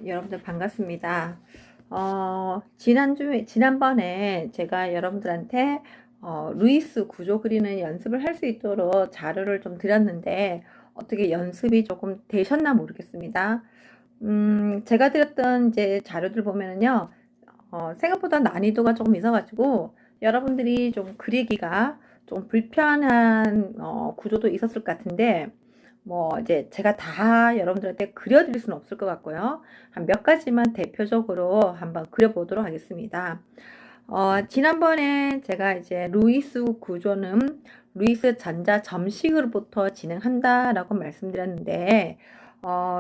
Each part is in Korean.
네, 여러분들 반갑습니다. 지난번에 제가 여러분들한테 루이스 구조 그리는 연습을 할 수 있도록 자료를 좀 드렸는데, 어떻게 연습이 조금 되셨나 모르겠습니다. 제가 드렸던 이제 자료들 보면은요, 생각보다 난이도가 조금 있어가지고, 여러분들이 좀 그리기가 좀 불편한 구조도 있었을 것 같은데, 뭐 이제 제가 다 여러분들한테 그려드릴 수는 없을 것 같고요. 한 몇 가지만 대표적으로 한번 그려보도록 하겠습니다. 지난번에 제가 이제 루이스 구조는 루이스 전자 점식으로부터 진행한다라고 말씀드렸는데,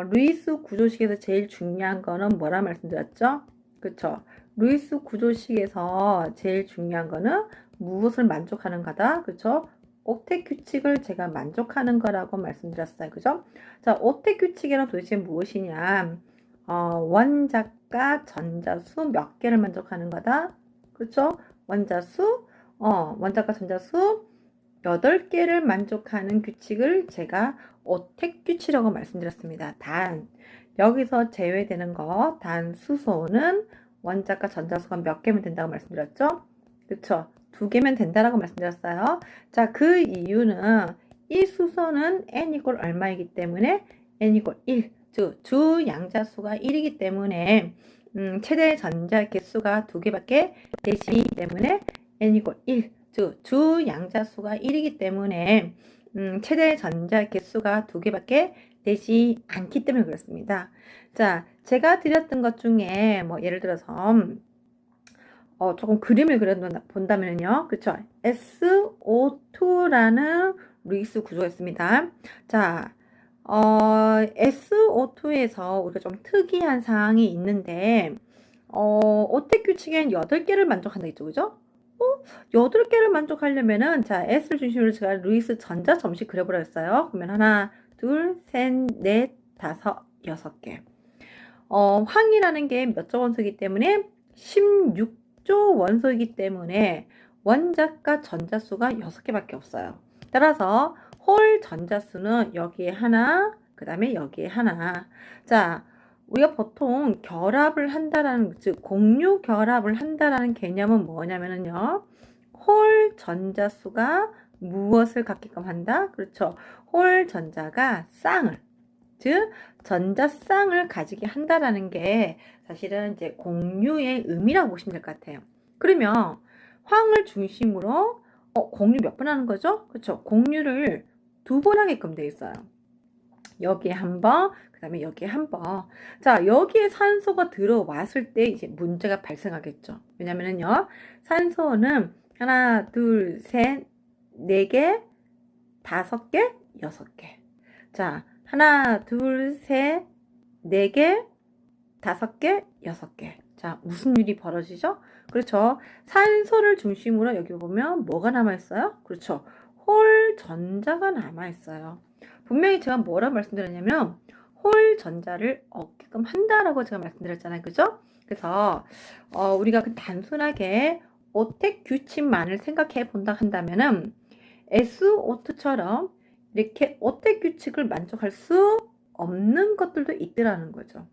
루이스 구조식에서 제일 중요한 거는 뭐라 말씀드렸죠? 그쵸? 루이스 구조식에서 제일 중요한 거는 무엇을 만족하는 거다. 그쵸? 옥텟 규칙을 제가 만족하는 거라고 말씀드렸어요. 그죠? 자, 옥텟 규칙이란 도대체 무엇이냐? 원자가 전자수 몇 개를 만족하는 거다. 그렇죠? 원자가 전자수 8개를 만족하는 규칙을 제가 옥텟 규칙이라고 말씀드렸습니다. 단, 여기서 제외되는 거, 단 수소는 원자가 전자수가 몇 개면 된다고 말씀드렸죠? 그쵸? 2개면 된다라고 말씀드렸어요. 자, 그 이유는 이 수소는 n 이퀄 얼마이기 때문에 n 이퀄 1, 즉 주 양자수가 1이기 때문에 최대 전자 개수가 2개밖에 되지 때문에 n 이퀄 1, 즉 주 양자수가 1이기 때문에 최대 전자 개수가 2개밖에 되지 않기 때문에 그렇습니다. 자, 제가 드렸던 것 중에 뭐 예를 들어서 조금 그림을 그려본다면요. 그쵸? SO2라는 루이스 구조가 있습니다. 자, SO2에서 우리가 좀 특이한 사항이 있는데, 옥텟 규칙엔 8개를 만족한다 했죠. 그죠? 8개를 만족하려면은, 자, S를 중심으로 제가 루이스 전자 점식 그려보라 했어요. 그러면 하나, 둘, 셋, 넷, 다섯, 6개. 황이라는 게 몇 조 원소이기 때문에 16조 원소이기 때문에 원자가 전자수가 6개밖에 없어요. 따라서 홀 전자수는 여기에 하나, 그 다음에 여기에 하나. 자, 우리가 보통 결합을 한다라는, 즉 공유 결합을 한다라는 개념은 뭐냐면요, 홀 전자수가 무엇을 갖게끔 한다? 그렇죠. 홀 전자가 쌍을, 즉 전자쌍을 가지게 한다라는 게 사실은 이제 공유의 의미라고 보시면 될 것 같아요. 그러면 황을 중심으로 공유 몇 번 하는 거죠? 그렇죠. 공유를 2번 하게끔 되어 있어요. 여기에 한 번, 그 다음에 여기에 한 번. 자, 여기에 산소가 들어왔을 때 이제 문제가 발생하겠죠. 왜냐면은요, 산소는 하나, 둘, 셋, 4개, 5개, 6개. 자, 하나, 둘, 셋, 4개, 5개, 6개. 자, 무슨 일이 벌어지죠? 그렇죠. 산소를 중심으로 여기 보면 뭐가 남아있어요? 그렇죠. 홀 전자가 남아있어요. 분명히 제가 뭐라고 말씀드렸냐면, 홀 전자를 얻게끔 한다라고 제가 말씀드렸잖아요. 그죠? 그래서, 우리가 그 단순하게 옥텟 규칙만을 생각해 본다 한다면은, SO2처럼 이렇게 옥텟 규칙을 만족할 수 없는 것들도 있더라는 거죠.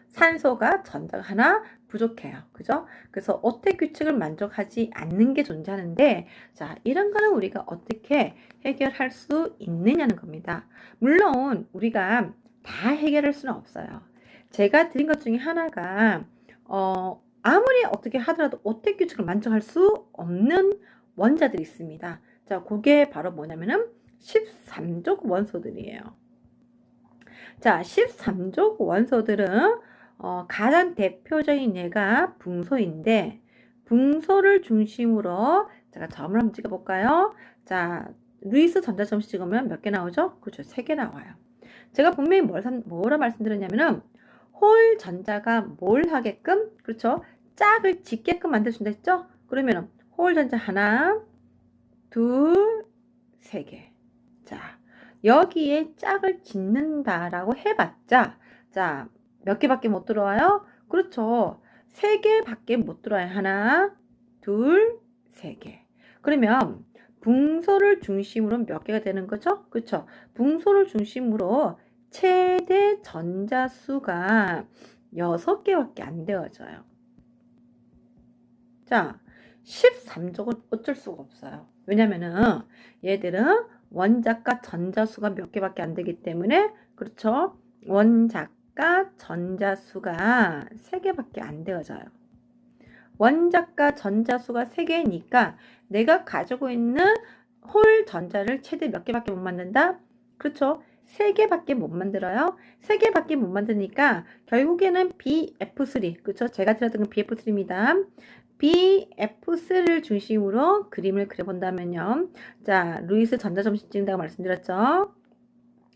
산소가 전자가 하나 부족해요. 그죠? 그래서 옥텟 규칙을 만족하지 않는 게 존재하는데, 자, 이런 거는 우리가 어떻게 해결할 수 있느냐는 겁니다. 물론 우리가 다 해결할 수는 없어요. 제가 드린 것 중에 하나가 아무리 어떻게 하더라도 옥텟 규칙을 만족할 수 없는 원자들이 있습니다. 자, 그게 바로 뭐냐면은 13족 원소들이에요. 자, 13족 원소들은 가장 대표적인 예가 붕소인데, 붕소를 중심으로 제가 점을 한번 찍어볼까요? 자, 루이스 전자점 찍으면 몇 개 나오죠? 그렇죠. 3개 나와요. 제가 분명히 뭐라 말씀드렸냐면은, 홀 전자가 뭘 하게끔, 그렇죠? 짝을 짓게끔 만들어준다 했죠? 그러면은, 홀 전자 하나, 둘, 3개. 자, 여기에 짝을 짓는다라고 해봤자, 자, 몇 개밖에 못 들어와요? 그렇죠. 3개밖에 못 들어와요. 하나, 둘, 3개. 그러면 붕소를 중심으로 몇 개가 되는 거죠? 그렇죠. 붕소를 중심으로 최대 전자수가 6개밖에 안 되어져요. 자, 13족은 어쩔 수가 없어요. 왜냐면은 얘들은 원자과 전자수가 몇 개밖에 안 되기 때문에, 그렇죠? 원자과 전자수가 3개밖에 안 되어져요. 원자과 전자수가 3개니까 내가 가지고 있는 홀 전자를 최대 몇 개밖에 못 만든다? 그렇죠? 3개밖에 못 만들어요. 3개밖에 못 만드니까 결국에는 BF3, 그렇죠? 제가 드렸던 건 BF3입니다. BF3를 중심으로 그림을 그려본다면요. 자, 루이스 전자점심 찍는다고 말씀드렸죠.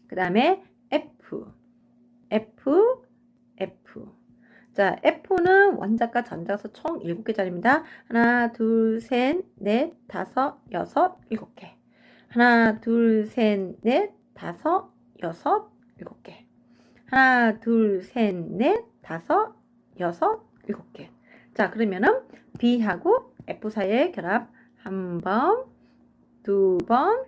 그 다음에 F. 자, F는 원자과 전자수 총 7개짜리입니다. 하나, 둘, 셋, 넷, 다섯, 여섯, 7개. 하나, 둘, 셋, 넷, 다섯, 여섯, 7개. 하나, 둘, 셋, 넷, 다섯, 여섯, 7개. 자, 그러면은 B하고 F 사이의 결합 1번, 2번,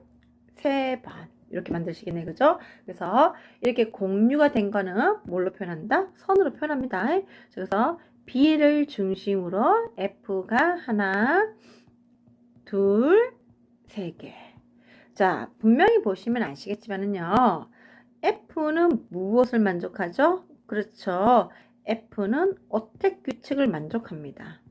3번. 이렇게 만드시겠네, 그죠? 그래서 이렇게 공유가 된 거는 뭘로 표현한다? 선으로 표현합니다. 그래서 B를 중심으로 F가 하나, 둘, 3개. 자, 분명히 보시면 아시겠지만은요. F는 무엇을 만족하죠? 그렇죠. F는 어택 규칙을 만족합니다.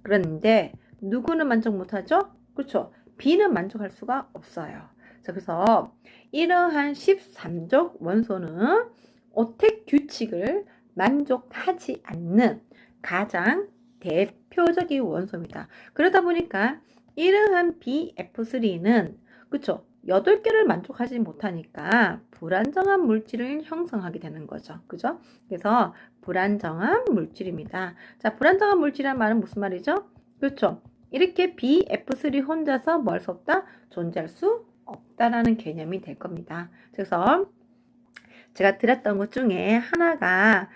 그런데 누구는 만족 못하죠? 그렇죠. B는 만족할 수가 없어요. 자, 그래서 이러한 13족 원소는 어택 규칙을 만족하지 않는 가장 대표적인 원소입니다. 그러다 보니까 이러한 BF3는 그쵸? 8개를 만족하지 못하니까 불안정한 물질을 형성하게 되는 거죠. 그죠? 그래서 불안정한 물질입니다. 자, 불안정한 물질이란 말은 무슨 말이죠? 그렇죠. 이렇게 BF3 혼자서 뭘 수 없다? 존재할 수 없다라는 개념이 될 겁니다. 그래서 제가 드렸던 것 중에 하나가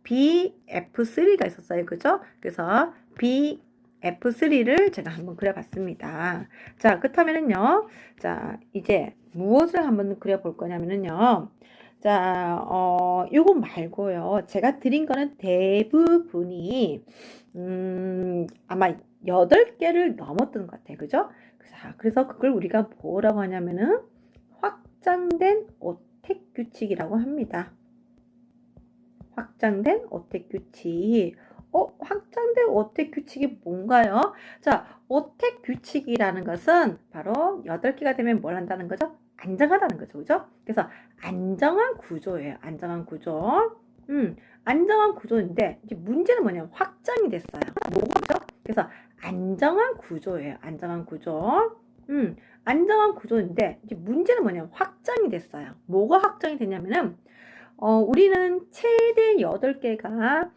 BF3가 있었어요. 그죠? 그래서 BF3를 제가 한번 그려봤습니다. 자, 그렇다면은요. 자, 이제 무엇을 한번 그려볼 거냐면은요. 자, 요거 말고요. 제가 드린 거는 대부분이, 아마 8개를 넘었던 것 같아요. 그죠? 자, 그래서 그걸 우리가 뭐라고 하냐면은 확장된 어택 규칙이라고 합니다. 확장된 어택 규칙. 확장된 어택 규칙이 뭔가요? 자, 어택 규칙이라는 것은 바로 8개가 되면 뭘 한다는 거죠? 안정하다는 거죠. 그죠? 그래서 안정한 구조예요. 안정한 구조. 안정한 구조인데 이제 문제는 뭐냐면 확장이 됐어요. 뭐죠? 그래서 안정한 구조예요. 안정한 구조. 안정한 구조인데 이제 문제는 뭐냐면 확장이 됐어요. 뭐가 확장이 됐냐면은 우리는 최대 8개가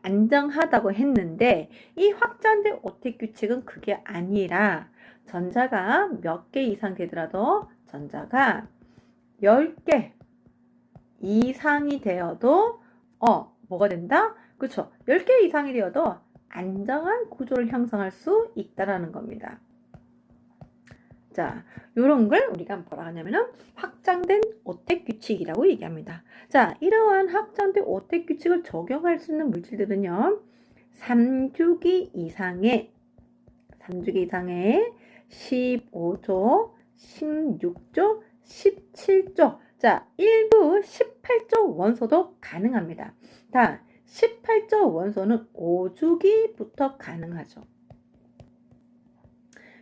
안정하다고 했는데 이 확장된 어택 규칙은 그게 아니라 전자가 몇 개 이상 되더라도 전자가 10개 이상이 되어도 뭐가 된다? 그렇죠. 10개 이상이 되어도 안정한 구조를 형성할 수 있다라는 겁니다. 자, 요런 걸 우리가 뭐라 하냐면은 확장된 어택 규칙이라고 얘기합니다. 자, 이러한 확장된 어택 규칙을 적용할 수 있는 물질들은요. 3주기 이상의 15조, 16조, 17조, 자, 일부 18조 원소도 가능합니다. 다 18조 원소는 5주기부터 가능하죠.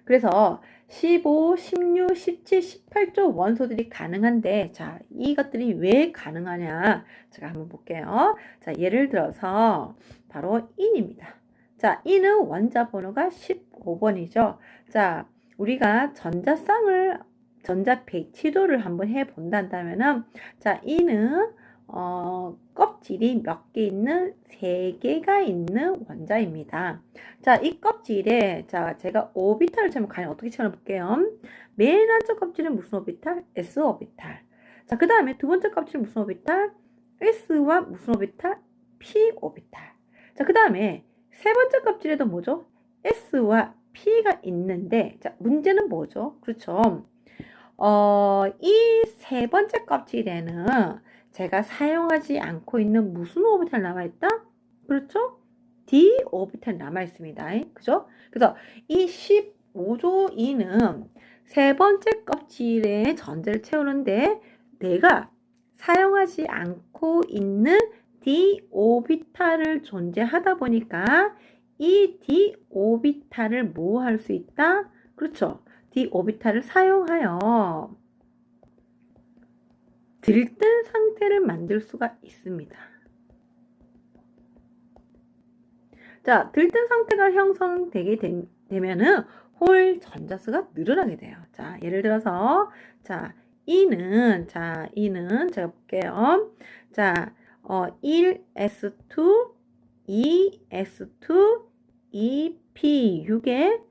그래서 15, 16, 17, 18조 원소들이 가능한데, 자, 이것들이 왜 가능하냐? 제가 한번 볼게요. 자, 예를 들어서 바로 인입니다. 자, 인은 원자 번호가 15번이죠. 자, 우리가 전자 배치도를 한번 해 본다면은, 자, 인은 껍질이 몇 개 있는 3개가 있는 원자입니다. 자, 이 껍질에 자, 제가 오비탈을 처럼 과연 어떻게 채워볼게요. 맨 한쪽 껍질은 무슨 오비탈? S 오비탈. 자, 그 다음에 두 번째 껍질은 무슨 오비탈? S와 무슨 오비탈? P 오비탈. 자, 그 다음에 세 번째 껍질에도 뭐죠? S와 P가 있는데, 자, 문제는 뭐죠? 그렇죠. 이 세 번째 껍질에는 제가 사용하지 않고 있는 무슨 오비탈 남아있다? 그렇죠? D 오비탈 남아있습니다. 그죠? 그래서 이 15조 2는 세 번째 껍질에 전자를 채우는데 내가 사용하지 않고 있는 D 오비탈을 존재하다 보니까 이 D 오비탈을 뭐 할 수 있다? 그렇죠. D 오비탈을 사용하여 들뜬 상태를 만들 수가 있습니다. 자, 들뜬 상태가 형성되게 되면은 홀 전자수가 늘어나게 돼요. 자, 예를 들어서 자, E는 제가 볼게요. 자, 1s2, 2s2, 2p6에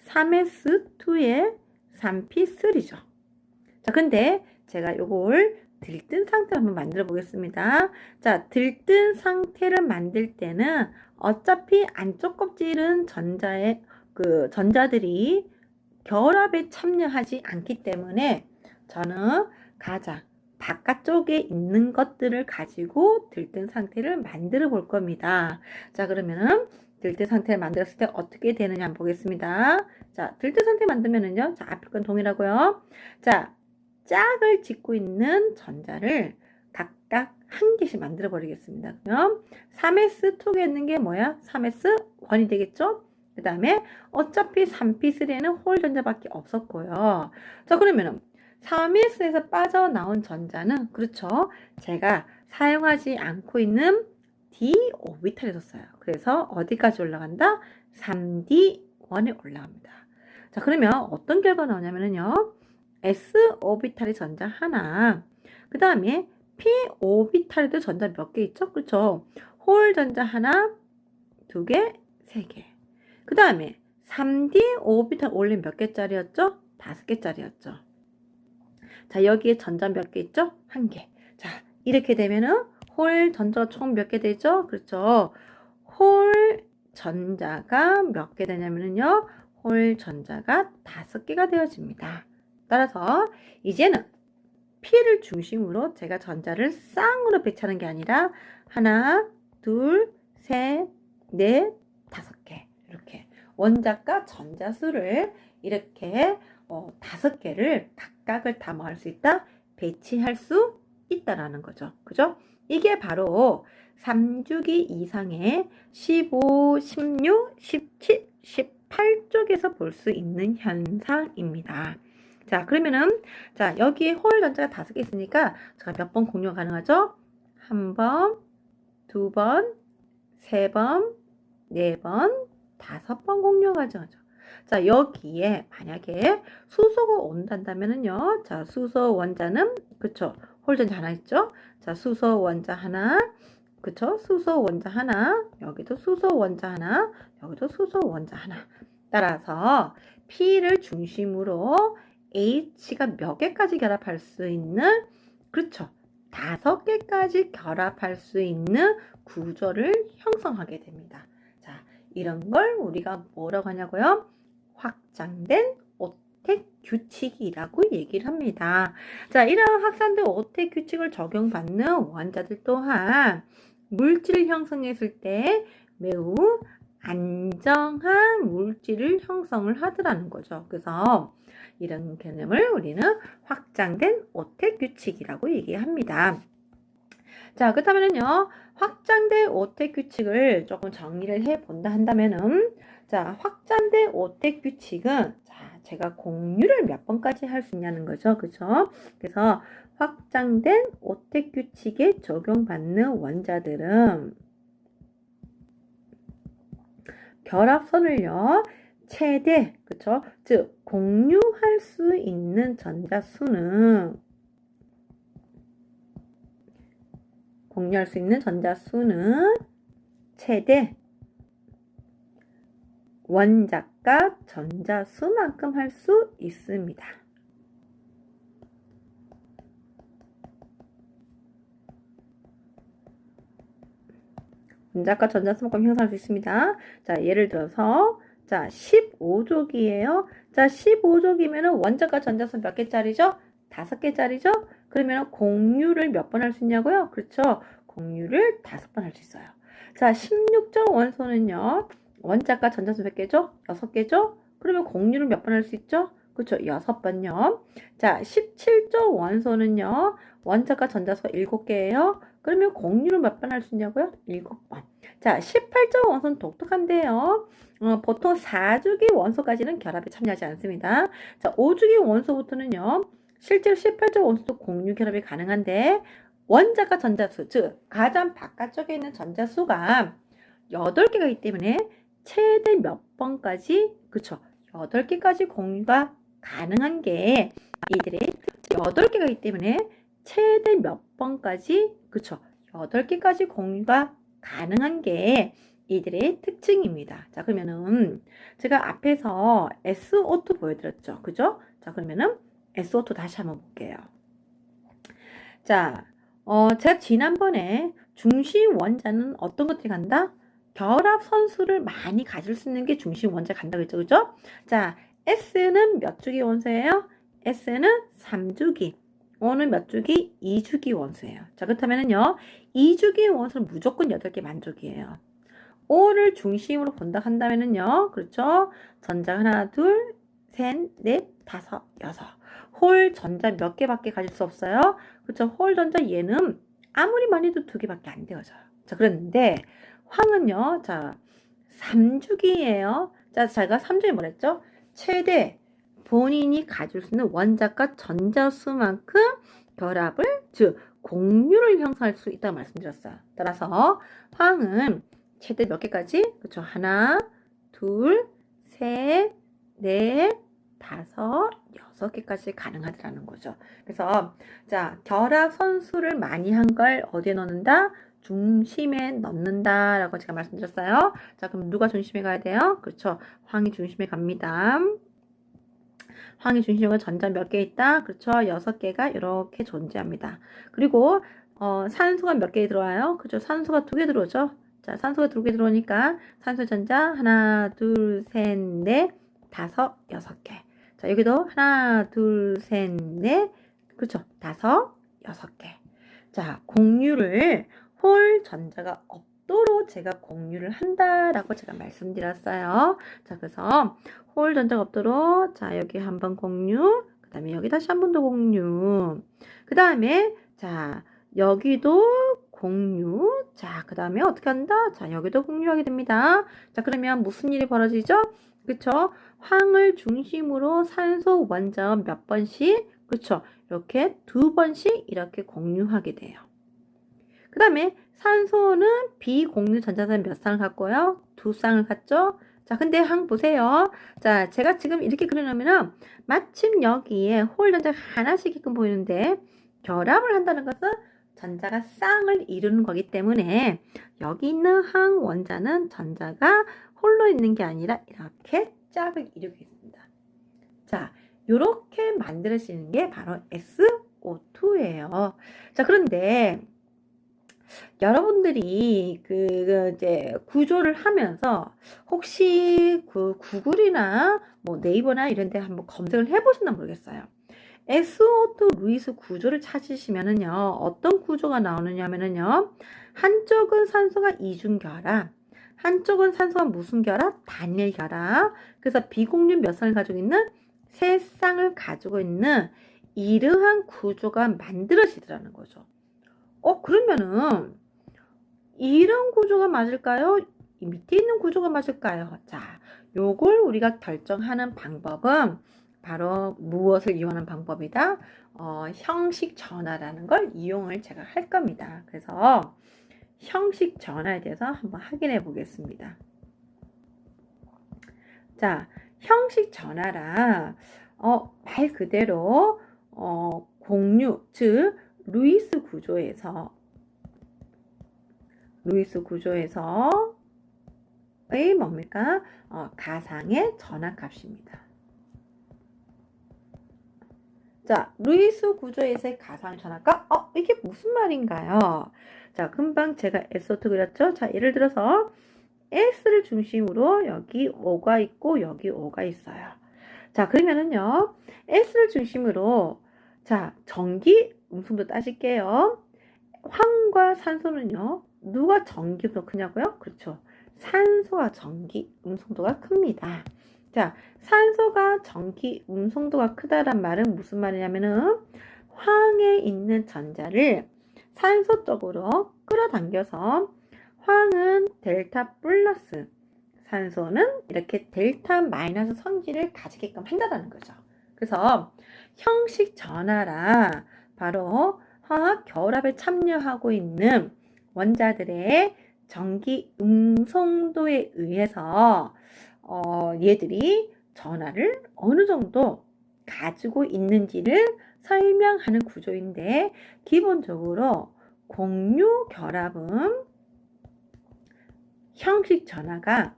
3s2에 3p3죠. 자, 근데 제가 요걸 들뜬 상태로 한번 만들어 보겠습니다. 자, 들뜬 상태를 만들 때는 어차피 안쪽 껍질은 전자들이 결합에 참여하지 않기 때문에 저는 가장 바깥쪽에 있는 것들을 가지고 들뜬 상태를 만들어 볼 겁니다. 자, 그러면은 들뜬 상태를 만들었을 때 어떻게 되느냐 한번 보겠습니다. 자, 들뜬 상태 만들면은요. 자, 앞에 건 동일하고요. 자, 짝을 짓고 있는 전자를 각각 한 개씩 만들어 버리겠습니다. 그럼 3s2가 있는 게 뭐야? 3s1이 되겠죠? 그 다음에 어차피 3p3에는 홀 전자밖에 없었고요. 자, 그러면은 3s에서 빠져나온 전자는 그렇죠. 제가 사용하지 않고 있는 D 오비탈에 뒀어요. 그래서 어디까지 올라간다? 3D1에 올라갑니다. 자, 그러면 어떤 결과가 나오냐면요. S 오비탈의 전자 하나, 그 다음에 P 오비탈에도 전자 몇 개 있죠? 그렇죠? 홀 전자 하나, 두 개, 세 개. 그 다음에 3D 오비탈 올린 몇 개짜리였죠? 5개짜리였죠. 자, 여기에 전자 몇 개 있죠? 한 개. 자, 이렇게 되면은 홀 전자가 총 몇 개 되죠? 그렇죠? 홀 전자가 몇 개 되냐면요. 홀 전자가 5개가 되어집니다. 따라서 이제는 P를 중심으로 제가 전자를 쌍으로 배치하는 게 아니라 하나, 둘, 셋, 넷, 5개 이렇게 원자과 전자수를 이렇게 5개를 각각을 다 뭐 할 수 있다? 배치할 수 있다라는 거죠. 그죠? 이게 바로 3주기 이상의 15, 16, 17, 18쪽에서 볼 수 있는 현상입니다. 자, 그러면은, 자, 여기에 홀 전자가 5개 있으니까, 제가 몇 번 공유가 가능하죠? 1번, 2번, 3번, 4번, 5번 공유가 가능하죠. 자, 여기에 만약에 수소가 온다면은요, 자, 수소 원자는, 그쵸, 홀 전자 하나 있죠? 자, 수소 원자 하나, 그쵸? 수소 원자 하나, 여기도 수소 원자 하나, 여기도 수소 원자 하나. 따라서, P를 중심으로 H가 몇 개까지 결합할 수 있는, 그렇죠. 5개까지 결합할 수 있는 구조를 형성하게 됩니다. 자, 이런 걸 우리가 뭐라고 하냐고요? 확장된 오텍 규칙이라고 얘기를 합니다. 자, 이런 확장된 오텍 규칙을 적용받는 원자들 또한 물질을 형성했을 때 매우 안정한 물질을 형성을 하더라는 거죠. 그래서 이런 개념을 우리는 확장된 오텍 규칙이라고 얘기합니다. 자, 그렇다면요, 확장된 오텍 규칙을 조금 정리를 해본다 한다면은, 자, 확장된 오텍 규칙은, 자, 제가 공유를 몇 번까지 할 수 있냐는 거죠. 그죠? 그래서 확장된 오텍 규칙에 적용받는 원자들은 결합선을요, 최대, 그쵸? 즉, 공유할 수 있는 전자수는 최대 원자과 전자수만큼 할 수 있습니다. 원자과 전자수만큼 형성할 수 있습니다. 자, 예를 들어서 자, 15족이에요. 자, 15족이면은 원자과 전자수 몇 개짜리죠? 5개짜리죠? 그러면 공유를 몇 번 할 수 있냐고요? 그렇죠. 공유를 5번 할 수 있어요. 자, 16조 원소는요. 원자과 전자수 몇 개죠? 6개죠? 그러면 공유를 몇 번 할 수 있죠? 그렇죠. 6번요. 자, 17조 원소는요. 원자과 전자수가 7개예요. 그러면 공유를 몇 번 할 수 있냐고요? 7번. 자, 18조 원소는 독특한데요. 보통 4주기 원소까지는 결합에 참여하지 않습니다. 자, 5주기 원소부터는요. 실제로 18조 원소도 공유 결합이 가능한데 원자과 전자수, 즉 가장 바깥쪽에 있는 전자수가 8개가 있기 때문에 최대 몇 번까지, 그쵸, 8개까지 공유가 가능한 게 이들의 8개가 있기 때문에 최대 몇 번까지, 그쵸, 8개까지 공유가 가능한 게 이들의 특징입니다. 자, 그러면은 제가 앞에서 SO2 보여드렸죠. 그죠? 자, 그러면은 SO2 다시 한번 볼게요. 자, 제가 지난번에 중심 원자는 어떤 것들이 간다? 결합 선수를 많이 가질 수 있는 게 중심 원자 간다고 했죠. 그죠? 자, S는 몇 주기 원소예요? S는 3주기. O는 몇 주기? 2주기 원소예요. 자, 그렇다면요. 2주기 원소는 무조건 8개 만족이에요. O를 중심으로 본다 한다면요. 그렇죠? 전자 하나, 둘, 셋, 넷, 다섯, 여섯. 홀 전자 몇 개밖에 가질 수 없어요? 그렇죠? 홀 전자 얘는 아무리 많이 해도 2개밖에 안 되어져요. 자, 그런데 황은요. 자, 3주기예요. 자, 제가 3주기 뭐랬죠? 최대 본인이 가질 수 있는 원자과 전자수만큼 결합을, 즉 공유를 형성할 수 있다고 말씀드렸어요. 따라서 황은 최대 몇 개까지? 그렇죠? 하나, 둘, 셋, 넷, 다섯, 6개까지 가능하다는 거죠. 그래서 자, 결합 선수를 많이 한 걸 어디에 넣는다? 중심에 넣는다 라고 제가 말씀드렸어요. 자, 그럼 누가 중심에 가야 돼요? 그렇죠. 황이 중심에 갑니다. 황이 중심에 전자 몇 개 있다? 그렇죠. 6개가 이렇게 존재합니다. 그리고 산소가 몇 개 들어와요? 그렇죠. 산소가 2개 들어오죠. 자, 산소가 2개 들어오니까 산소 전자 하나, 둘, 셋, 넷, 다섯, 6개. 자, 여기도 하나, 둘, 셋, 넷, 그렇죠. 5, 6개. 자, 공유를 홀 전자가 없도록 제가 공유를 한다라고 제가 말씀드렸어요. 자, 그래서 홀 전자가 없도록, 자, 여기 한번 공유, 그 다음에 여기 다시 한 번 더 공유, 그 다음에 자, 여기도 공유, 자, 그 다음에 어떻게 한다? 자, 여기도 공유하게 됩니다. 자, 그러면 무슨 일이 벌어지죠? 그쵸? 황을 중심으로 산소 원자 몇 번씩, 그쵸? 이렇게 2번씩 이렇게 공유하게 돼요. 그 다음에 산소는 비공유 전자산 몇 쌍을 갖고요? 2쌍을 갖죠? 자, 근데 항 보세요. 자, 제가 지금 이렇게 그려놓으면 마침 여기에 홀 전자가 하나씩 있끔 보이는데 결합을 한다는 것은 전자가 쌍을 이루는 거기 때문에 여기 있는 항 원자는 전자가 홀로 있는 게 아니라 이렇게 짝을 이루고 있습니다. 자, 이렇게 만들어지는 게 바로 SO2예요. 자, 그런데 여러분들이 이제 구조를 하면서 혹시 그 구글이나 뭐 네이버나 이런 데 한번 검색을 해보셨나 모르겠어요. SO2 루이스 구조를 찾으시면은요, 어떤 구조가 나오느냐면은요, 한쪽은 산소가 이중결합, 한쪽은 산소가 무슨 결합? 단일 결합. 그래서 비공유 몇 쌍을 가지고 있는? 3쌍을 가지고 있는 이러한 구조가 만들어지더라는 거죠. 그러면은 이런 구조가 맞을까요? 이 밑에 있는 구조가 맞을까요? 자, 요걸 우리가 결정하는 방법은 바로 무엇을 이용하는 방법이다? 형식 전화라는 걸 이용을 제가 할 겁니다. 그래서 형식 전화에 대해서 한번 확인해 보겠습니다. 자, 형식 전화라 말 그대로 공유, 즉 루이스 구조에서의 뭡니까? 가상의 전압값입니다. 자, 루이스 구조에서의 가상의 전압값? 이게 무슨 말인가요? 자, 금방 제가 SO2 그렸죠? 자, 예를 들어서 S를 중심으로 여기 O가 있고 여기 O가 있어요. 자, 그러면은요. S를 중심으로 자, 전기 음성도 따질게요. 황과 산소는요. 누가 전기가 더 크냐고요? 그렇죠. 산소가 전기 음성도가 큽니다. 자, 산소가 전기 음성도가 크다란 말은 무슨 말이냐면은 황에 있는 전자를 산소 쪽으로 끌어당겨서 황은 델타 플러스, 산소는 이렇게 델타 마이너스 성질을 가지게끔 한다는 거죠. 그래서 형식 전하라 바로 화학 결합에 참여하고 있는 원자들의 전기 음성도에 의해서 얘들이 전하를 어느 정도 가지고 있는지를 설명하는 구조인데, 기본적으로 공유 결합은 형식 전하가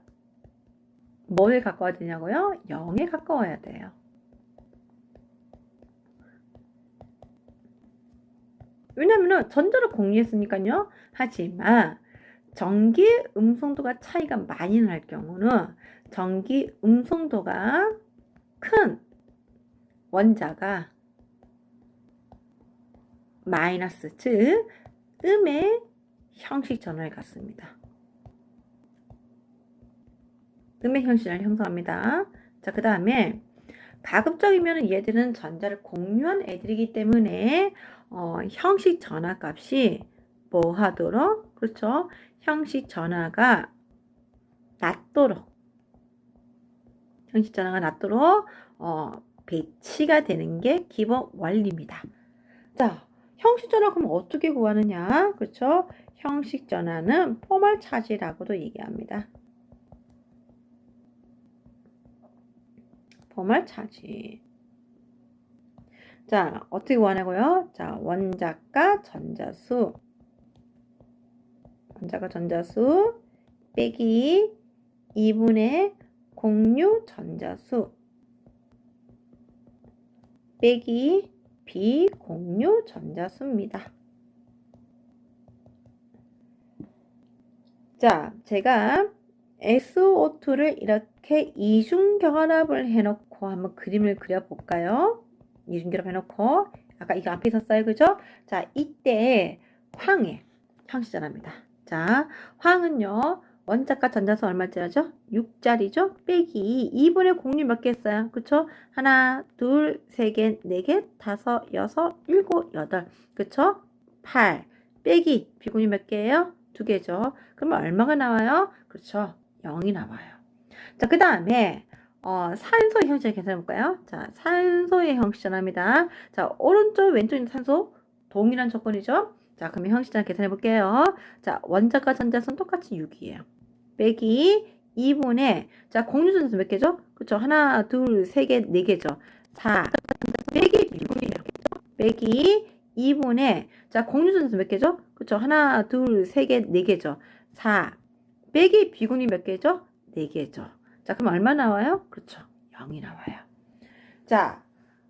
뭐에 가까워야 되냐고요? 0에 가까워야 돼요. 왜냐면은 전자를 공유했으니까요. 하지만 전기 음성도가 차이가 많이 날 경우는 전기 음성도가 큰 원자가 마이너스, 즉 음의 형식 전하에 갔습니다. 음의 형식을 형성합니다. 자, 그 다음에 가급적이면 얘들은 전자를 공유한 애들이기 때문에 형식 전하 값이 뭐 하도록, 그렇죠? 형식 전하가 낮도록, 형식 전하가 낮도록 배치가 되는 게 기본 원리입니다. 자, 형식 전하 그럼 어떻게 구하느냐? 그렇죠? 형식 전하는 포멀 차지라고도 얘기합니다. 포멀 차지. 자, 어떻게 구하냐고요? 자, 원자가 전자수 빼기 2분의 공유 전자수 빼기 비공유 전자수입니다. 자, 제가 SO2를 이렇게 이중결합을 해놓고 한번 그림을 그려볼까요? 이중결합 해놓고 아까 이거 앞에 있었어요, 그죠? 자, 이때 황의 형식전화입니다. 자, 황은요 원자가 전자수 얼마짜리죠? 6짜리죠? 빼기 2분의 공유 몇 개 있어요? 그쵸? 하나, 둘, 세 개, 네 개, 다섯, 여섯, 일곱, 여덟, 그쵸? 8 빼기 비공유 몇 개예요? 2개죠. 그러면 얼마가 나와요? 그렇죠. 0이 나와요. 자, 그 다음에 산소의 형식을 계산해 볼까요? 자, 산소의 형식전합니다. 자, 오른쪽 왼쪽 있는 산소 동일한 조건이죠. 자, 그러면 형식전 계산해 볼게요. 자, 원자과 전자수는 똑같이 6이에요. 빼기 2분의 자, 공유 전자수 몇 개죠? 그렇죠. 하나, 둘, 세 개, 네 개죠. 4 빼기 비공유 몇 개죠? 빼기 2분의 자, 공유 전자수 몇 개죠? 그렇죠. 하나, 둘, 세 개, 네 개죠. 4 빼기 비공유 몇 개죠? 4개죠. 자, 그럼 얼마 나와요? 그렇죠. 0이 나와요. 자,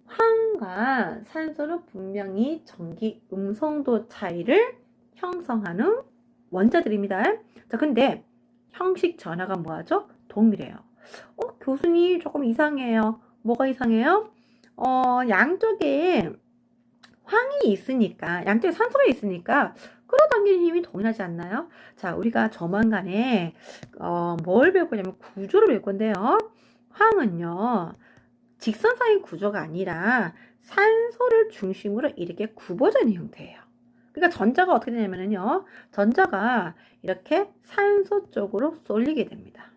황과 산소는 분명히 전기 음성도 차이를 형성하는 원자들입니다. 자, 근데 형식 전하가 뭐하죠? 동일해요. 교수님 조금 이상해요. 뭐가 이상해요? 양쪽에 황이 있으니까, 양쪽에 산소가 있으니까 끌어당기는 힘이 동일하지 않나요? 자, 우리가 조만간에 뭘 배울 거냐면 구조를 배울 건데요. 황은요 직선상의 구조가 아니라 산소를 중심으로 이렇게 굽어져 있는 형태예요. 그러니까 전자가 어떻게 되냐면요, 전자가 이렇게 산소 쪽으로 쏠리게 됩니다.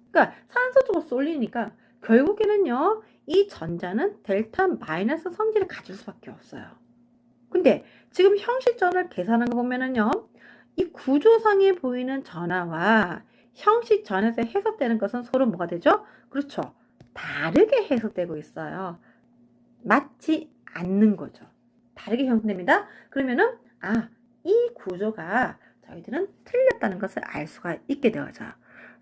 그러니까 산소 쪽으로 쏠리니까 결국에는요 이 전자는 델타 마이너스 성질을 가질 수밖에 없어요. 근데 지금 형식 전하를 계산한 거 보면은요, 이 구조상에 보이는 전하와 형식 전에서 해석되는 것은 서로 뭐가 되죠? 그렇죠. 다르게 해석되고 있어요. 맞지 않는 거죠. 다르게 형성됩니다. 그러면은 이 구조가 저희들은 틀렸다는 것을 알 수가 있게 되어져.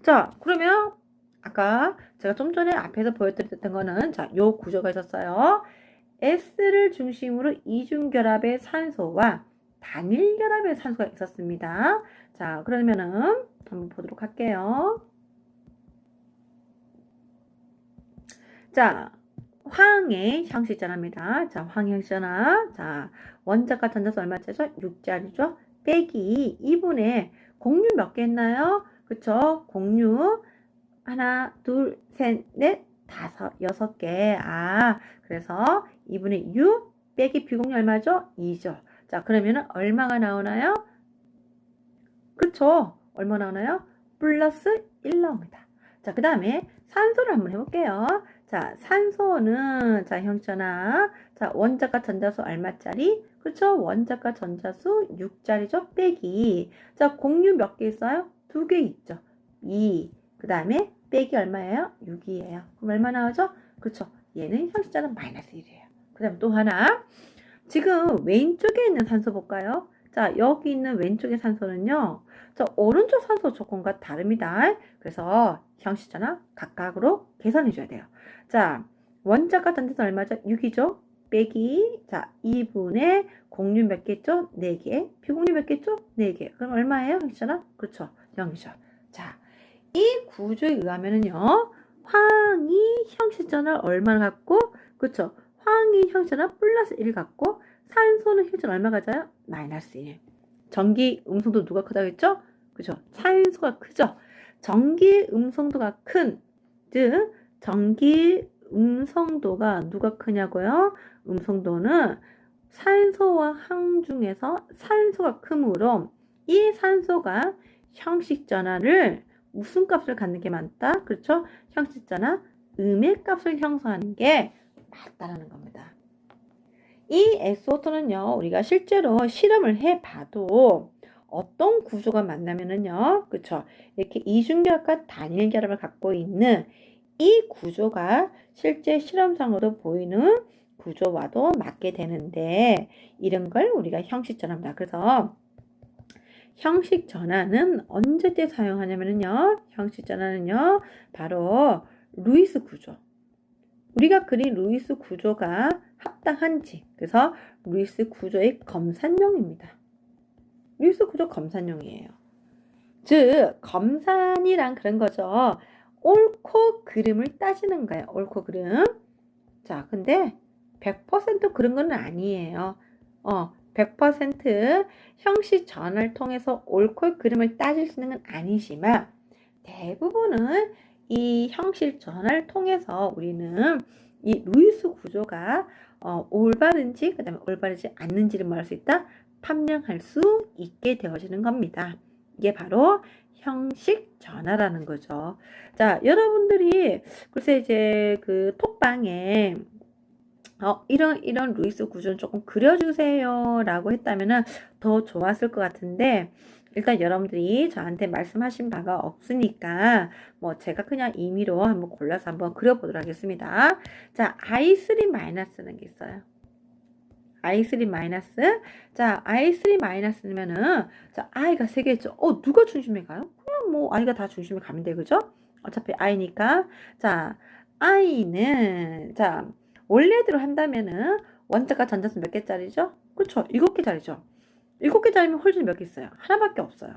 자, 그러면 아까 제가 좀 전에 앞에서 보여드렸던 거는 자, 요 구조가 있었어요. S를 중심으로 이중결합의 산소와 단일결합의 산소가 있었습니다. 자, 그러면은 한번 보도록 할게요. 자, 황의 형식전화입니다. 자, 황의 형식전화. 자, 원자과 전자수 얼마짜리죠? 6짜리죠? 빼기 2분의 공유 몇 개 있나요? 그쵸? 공유 하나, 둘, 셋, 넷, 다섯, 6개. 아, 그래서 2분의 6 빼기 비공유 얼마죠? 2죠. 자, 그러면은 얼마가 나오나요? 그쵸? 얼마 나오나요? 플러스 1 나옵니다. 자, 그 다음에 산소를 한번 해볼게요. 자, 산소는, 자, 형전화. 자, 원자과 전자수 얼마짜리? 그쵸? 원자과 전자수 6짜리죠? 빼기. 자, 공유 몇 개 있어요? 2개 있죠? 2. 그 다음에 빼기 얼마예요? 6이에요. 그럼 얼마 나오죠? 그쵸? 얘는 형식자는 마이너스 1이에요. 그 다음에 또 하나. 지금 왼쪽에 있는 산소 볼까요? 자, 여기 있는 왼쪽의 산소는요. 자, 오른쪽 산소 조건과 다릅니다. 그래서 형식자나 각각으로 계산해 줘야 돼요. 자, 원자과 전자수 얼마죠? 6이죠? 빼기, 자, 2분의 공유 몇 개 있죠? 4개. 비공유 몇 개 있죠? 4개. 그럼 얼마예요? 형식자나? 그렇죠. 0이죠. 자, 이 구조에 의하면은요. 황이 형식전을 얼마나 갖고, 그렇죠? 황이 형식전을 플러스 1 갖고, 산소는 형식전 얼마 가져요? 마이너스 1. 전기 음성도 누가 크다고 했죠? 그죠? 산소가 크죠? 전기 음성도가 큰, 즉 전기 음성도가 누가 크냐고요? 음성도는 산소와 황 중에서 산소가 크므로 이 산소가 형식 전환을 무슨 값을 갖는 게 많다? 그렇죠? 형식 전환 음의 값을 형성하는 게 맞다라는 겁니다. 이 SO2는요, 우리가 실제로 실험을 해봐도 어떤 구조가 만나면은요, 그쵸? 이렇게 이중결합과 단일결합을 갖고 있는 이 구조가 실제 실험상으로 보이는 구조와도 맞게 되는데, 이런 걸 우리가 형식 전환입니다. 그래서 형식 전환은 언제 때 사용하냐면요, 형식 전환은요, 바로 루이스 구조. 우리가 그린 루이스 구조가 합당한지, 그래서 루이스 구조의 검산용입니다. 루이스 구조 검산용이에요. 즉 검산이란 그런 거죠. 옳고 그름을 따지는 거예요. 옳고 그름. 자, 근데 100% 그런 건 아니에요. 100% 형식 전환을 통해서 옳고 그름을 따질 수 있는 건 아니지만 대부분은 이 형식 전환을 통해서 우리는 이 루이스 구조가 올바른지 그다음에 올바르지 않는지를 말할 수 있다. 판명할 수 있게 되어지는 겁니다. 이게 바로 형식 전환라는 거죠. 자, 여러분들이 글쎄 이제 그 톡방에 이런 루이스 구조는 조금 그려주세요 라고 했다면은 더 좋았을 것 같은데, 일단 여러분들이 저한테 말씀하신 바가 없으니까 뭐 제가 그냥 임의로 한번 골라서 한번 그려보도록 하겠습니다. 자, I3-는 게 있어요. I3-. 자, I3-면은 자, I가 3개 있죠. 누가 중심에 가요? 그냥 뭐 I가 다 중심에 가면 돼. 그죠? 어차피 I니까. 자, I는 자, 원래대로 한다면은 원자과 전자수 몇 개짜리죠? 그렇죠. 7개짜리죠. 7개짜리면 홀수는 몇 개 있어요? 하나밖에 없어요.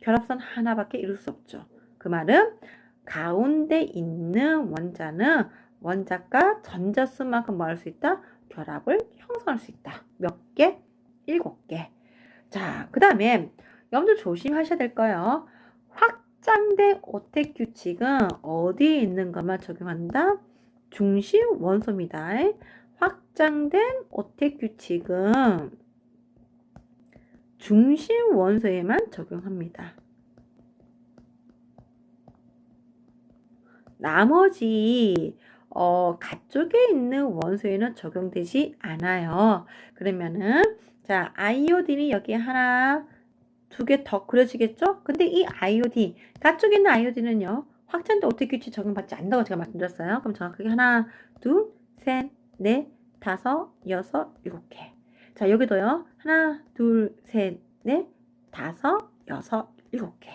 결합선 하나밖에 이룰 수 없죠. 그 말은 가운데 있는 원자는 원자과 전자수만큼 뭐 할 수 있다? 결합을 형성할 수 있다. 몇 개? 7개. 자, 그 다음에 여러분들 조심하셔야 될 거예요. 확장된 오택 규칙은 어디에 있는 것만 적용한다? 중심 원소입니다. 확장된 오택 규칙은 중심 원소에만 적용합니다. 나머지 가쪽에 있는 원소에는 적용되지 않아요. 그러면은 자, 아이오딘이 여기 하나, 2개 더 그려지겠죠? 근데 이 아이오딘, 가쪽에 있는 아이오딘은요, 확장된 오택 규칙 적용받지 않는다고 제가 말씀드렸어요. 그럼 정확하게 하나, 둘, 셋, 넷, 다섯, 여섯, 7개. 자, 여기도요. 하나, 둘, 셋, 넷, 다섯, 여섯, 7개.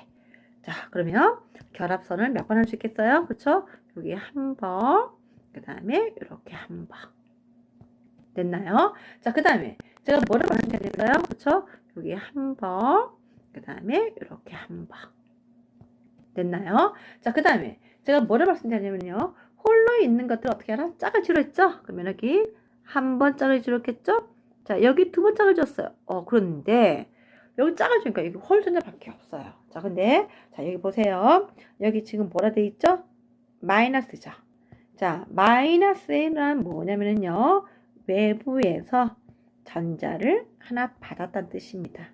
자, 그러면 결합선을 몇 번 할 수 있겠어요? 그쵸? 여기 한 번, 그 다음에 이렇게 한 번. 됐나요? 자, 그 다음에 제가 뭐를 말하는지 알겠어요? 그쵸? 여기 한 번, 그 다음에 이렇게 한 번. 됐나요? 자, 그 다음에 제가 뭐를 말씀드리냐면요. 홀로 있는 것들 어떻게 하나? 짝을 지르했죠? 그러면 여기 한 번 짝을 지르겠죠? 자, 여기 두 번 짝을 지었어요. 그런데 여기 짝을 지니까 여기 홀 존재밖에 없어요. 자, 근데 자, 여기 보세요. 여기 지금 뭐라 돼 있죠? 마이너스죠. 자, 마이너스는 뭐냐면요. 외부에서 전자를 하나 받았다는 뜻입니다.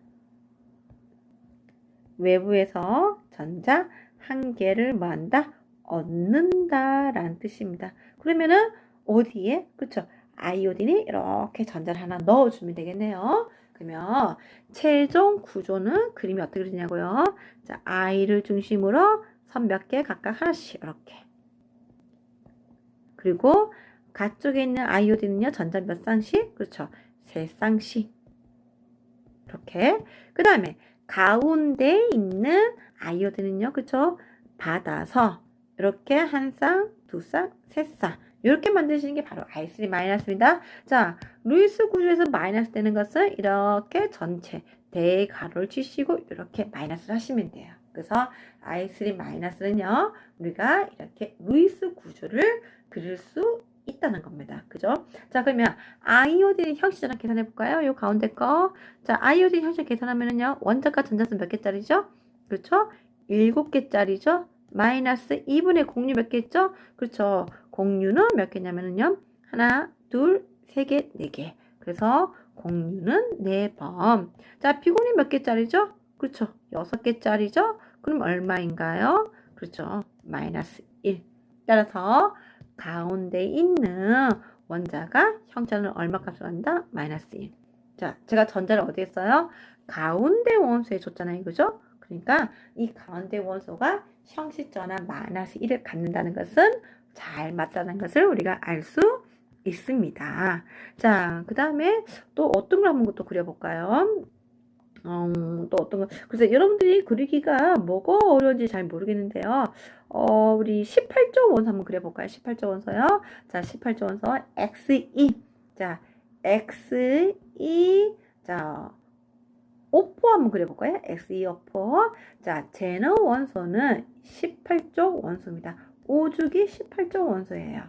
외부에서 전자 한 개를 뭐한다? 얻는다라는 뜻입니다. 그러면은 어디에? 그렇죠. 아이오딘이 이렇게 전자를 하나 넣어주면 되겠네요. 그러면 최종 구조는 그림이 어떻게 그리냐고요? 자, I를 중심으로 선 몇 개 각각 하나씩 이렇게. 그리고 가쪽에 있는 아이오딘은요, 전자 몇 쌍씩? 그렇죠. 세 쌍씩. 이렇게. 그 다음에 가운데 있는 아이오딘은요, 그렇죠. 받아서 이렇게 한 쌍, 두 쌍, 세 쌍. 이렇게 만드시는 게 바로 I3-입니다. 자, 루이스 구조에서 마이너스 되는 것은 이렇게 전체 대가로를 치시고 이렇게 마이너스를 하시면 돼요. 그래서 I3-는요, 우리가 이렇게 루이스 구조를 그릴 수 있다는 겁니다. 그죠? 자, 그러면 아이오딘 형식전환 계산해 볼까요? 요 가운데 거. 자, 아이오딘 형식 계산하면은요, 원자과 전자수 몇 개짜리죠? 그렇죠? 7개짜리죠? 마이너스 2분의 공유 몇 개 있죠? 그렇죠. 공유는 몇 개냐면은요, 하나, 둘, 세 개, 네 개. 그래서 공유는 4번. 자, 비공유 몇 개짜리죠? 그렇죠. 6개짜리죠? 그럼 얼마인가요? 그렇죠. 마이너스 1. 따라서 가운데 있는 원자가 형자는 얼마 값을 한다? 마이너스 1. 자, 제가 전자를 어디에 써요? 가운데 원소에 줬잖아요. 그죠? 그러니까 이 가운데 원소가 형식전환 마이너스 1을 갖는다는 것은 잘 맞다는 것을 우리가 알 수 있습니다. 자, 그 다음에 또 어떤 걸 한번 또 그려볼까요? 또 어떤 거. 그래서 여러분들이 그리기가 뭐가 어려운지 잘 모르겠는데요. 우리 18조 원소 한번 그려볼까요? 18조 원소요. 자, 18조 원소 X2. 자, X2. 자, 오포 한번 그려볼까요? X2 오포. 자, 제너 원소는 18조 원소입니다. 5주기 18조 원소예요.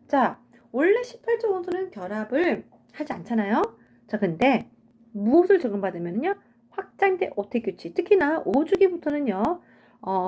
자, 원래 18조 원소는 결합을 하지 않잖아요. 자, 근데 무엇을 적용받으면요? 확장된 오택 규칙. 특히나 5주기부터는요.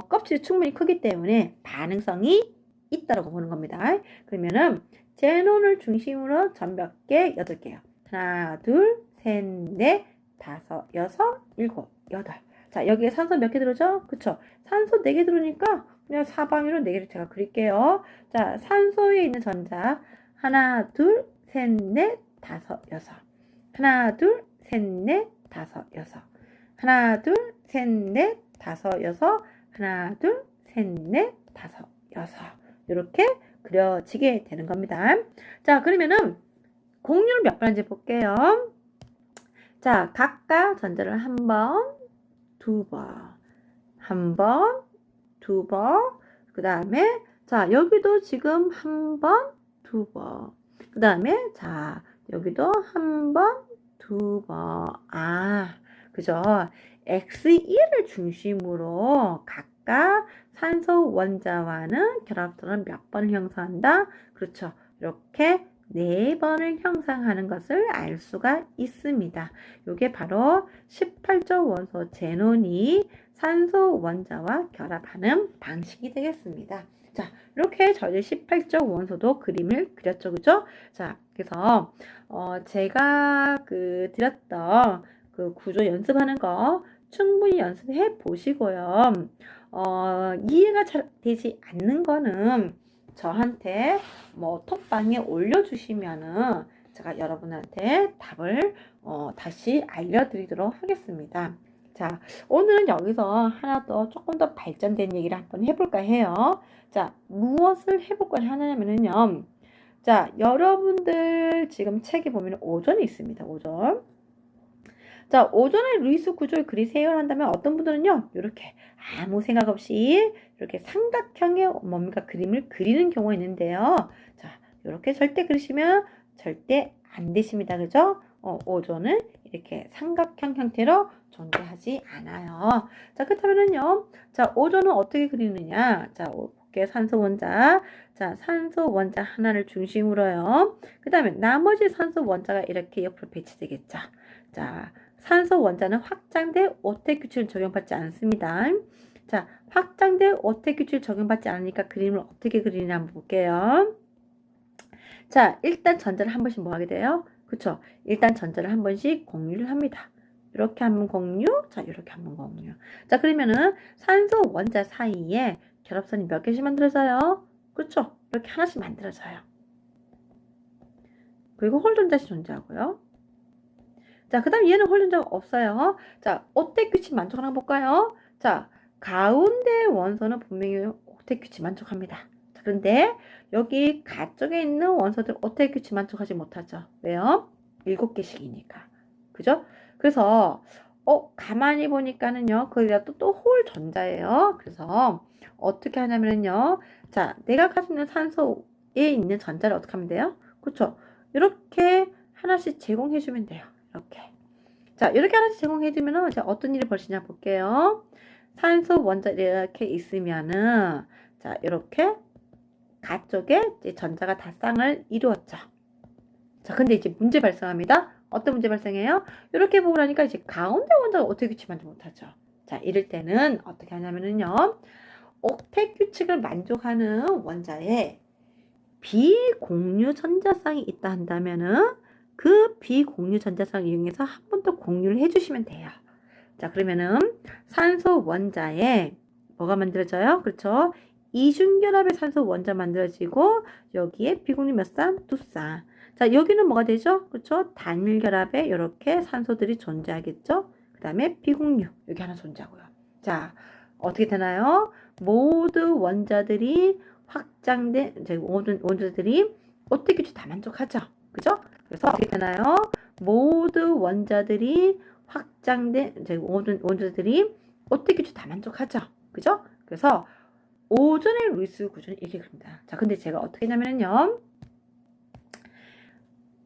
껍질이 충분히 크기 때문에 반응성이 있다고 보는 겁니다. 그러면은 제논을 중심으로 전 몇 개? 8개요. 하나, 둘, 셋, 넷, 다섯, 여섯, 일곱, 여덟. 자, 여기에 산소 몇 개 들어오죠? 그쵸? 산소 4개 들어오니까 그냥 사방으로 4개를 제가 그릴게요. 자, 산소에 있는 전자 하나, 둘, 셋, 넷, 다섯, 여섯. 하나, 둘, 셋, 넷, 다섯, 여섯. 하나, 둘, 셋, 넷, 다섯, 여섯. 하나, 둘, 셋, 넷, 다섯, 여섯. 이렇게 그려지게 되는 겁니다. 자, 그러면은 공률 몇 번인지 볼게요. 자, 각각 전자를 한 번, 두 번, 한 번, 두 번, 그 다음에 자, 여기도 지금 한 번, 두 번, 그 다음에 자, 여기도 한 번, 두 번. 그죠? X1을 중심으로 각각 산소 원자와는 결합선을 몇 번을 형성한다? 그렇죠. 이렇게 4번을 형성하는 것을 알 수가 있습니다. 이게 바로 18조 원소 제논이 산소 원자와 결합하는 방식이 되겠습니다. 자, 이렇게 저희 18조 원소도 그림을 그렸죠. 그죠? 자, 그래서 제가 드렸던 그 구조 연습하는 거 충분히 연습해 보시고요. 이해가 잘 되지 않는 거는 저한테 뭐 톡방에 올려주시면은 제가 여러분한테 답을 다시 알려드리도록 하겠습니다. 자, 오늘은 여기서 하나 더 조금 더 발전된 얘기를 한번 해볼까 해요. 자, 무엇을 해볼까 하냐면요. 자, 여러분들 지금 책에 보면 오존이 있습니다. 오존. 자, 오존의 루이스 구조를 그리세요 한다면 어떤 분들은요, 이렇게 아무 생각 없이 이렇게 삼각형의 뭡니까 그림을 그리는 경우가 있는데요. 자, 이렇게 절대 그리시면 절대 안 되십니다. 그죠? 오존은 이렇게 삼각형 형태로 존재하지 않아요. 자, 그렇다면은요. 자, 오존은 어떻게 그리느냐? 자, 볼게요. 산소 원자. 자, 산소 원자 하나를 중심으로요. 그 다음에 나머지 산소 원자가 이렇게 옆으로 배치되겠죠. 자, 산소 원자는 확장된 오택 규칙을 적용받지 않습니다. 자, 확장된 오택 규칙을 적용받지 않으니까 그림을 어떻게 그리냐 한번 볼게요. 자, 일단 전자를 한 번씩 뭐 하게 돼요? 그쵸? 일단 전자를 한 번씩 공유를 합니다. 이렇게 한번 공유, 자, 이렇게 한번 공유. 자, 그러면은 산소 원자 사이에 결합선이 몇 개씩 만들어져요? 그쵸? 이렇게 하나씩 만들어져요. 그리고 홀전자씩 존재하고요. 자, 그 다음 얘는 홀전자가 없어요. 자, 오택 규칙 만족하나 한번 볼까요? 자, 가운데 원소는 분명히 오택 규칙 만족합니다. 자, 그런데 여기 가쪽에 있는 원소들 오택 규칙 만족하지 못하죠. 왜요? 7개씩이니까. 그죠? 그래서 가만히 보니까는요. 거기가 또 홀 전자예요. 그래서 어떻게 하냐면요. 자, 내가 가지고 있는 산소에 있는 전자를 어떻게 하면 돼요? 그렇죠? 이렇게 하나씩 제공해주면 돼요. 이렇게. 자, 이렇게 하나씩 제공해주면은 자, 어떤 일이 벌어지냐 볼게요. 산소 원자 이렇게 있으면은 자, 이렇게 가쪽에 이제 전자가 다 쌍을 이루었죠. 자, 근데 이제 문제 발생합니다. 어떤 문제 발생해요? 이렇게 보고 나니까 이제 가운데 원자가 오택 규칙 만족 못하죠. 자, 이럴 때는 어떻게 하냐면은요. 오택 규칙을 만족하는 원자에 비공유 전자쌍이 있다 한다면은 그 비공유 전자쌍을 이용해서 한 번 더 공유를 해주시면 돼요. 자, 그러면은 산소 원자에 뭐가 만들어져요? 그렇죠? 이중결합의 산소 원자 만들어지고 여기에 비공유 몇 쌍? 2쌍. 자, 여기는 뭐가 되죠? 그렇죠? 단일결합에 이렇게 산소들이 존재하겠죠? 그 다음에 비공유 여기 하나 존재하고요. 자, 어떻게 되나요? 모두 원자들이 확장된 모든 원자들이 오택 규칙 다 만족하죠. 그죠? 그래서 어떻게 되나요? 모두 원자들이 확장된 모든 원자들이 오택 규칙 다 만족하죠. 그죠? 그래서 오존의 루이스 구조는 이렇게 그립니다. 자, 근데 제가 어떻게 했냐면요.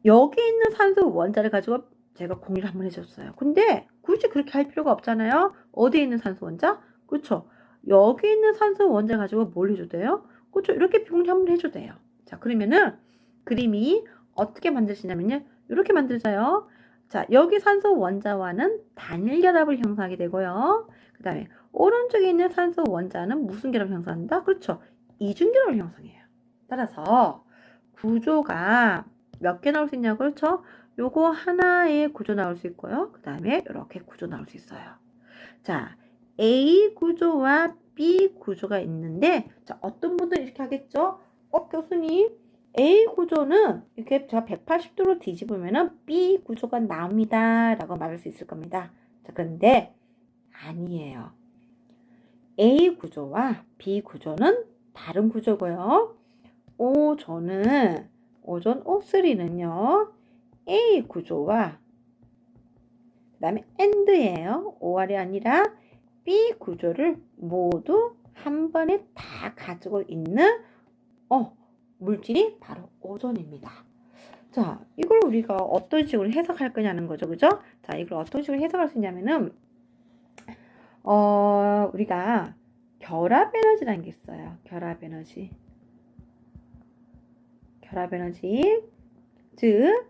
여기 있는 산소 원자를 가지고 제가 공유를 한번 해줬어요. 근데 굳이 그렇게 할 필요가 없잖아요. 어디에 있는 산소 원자? 그렇죠? 여기 있는 산소 원자 가지고 뭘 해줘도 돼요? 그렇죠? 이렇게 비공유 한번 해줘도 돼요. 자, 그러면은 그림이 어떻게 만드시냐면요. 이렇게 만들어져요. 자, 여기 산소 원자와는 단일 결합을 형성하게 되고요. 그 다음에 오른쪽에 있는 산소 원자는 무슨 결합을 형성한다? 그렇죠. 이중 결합을 형성해요. 따라서 구조가 몇 개 나올 수 있냐고, 그렇죠? 요거 하나의 구조 나올 수 있고요. 그 다음에 이렇게 구조 나올 수 있어요. 자, A 구조와 B 구조가 있는데, 자, 어떤 분들은 이렇게 하겠죠? 교수님, A 구조는 이렇게 제가 180도로 뒤집으면은 B 구조가 나옵니다. 라고 말할 수 있을 겁니다. 자, 그런데 아니에요. A 구조와 B 구조는 다른 구조고요. 오존 O3는요. A 구조와 그 다음에 AND예요. OR이 아니라 B 구조를 모두 한 번에 다 가지고 있는 물질이 바로 오존입니다. 자, 이걸 우리가 어떤 식으로 해석할 거냐는 거죠. 그죠? 자, 이걸 어떤 식으로 해석할 수 있냐면은 우리가 결합 에너지라는 게 있어요. 결합 에너지. 즉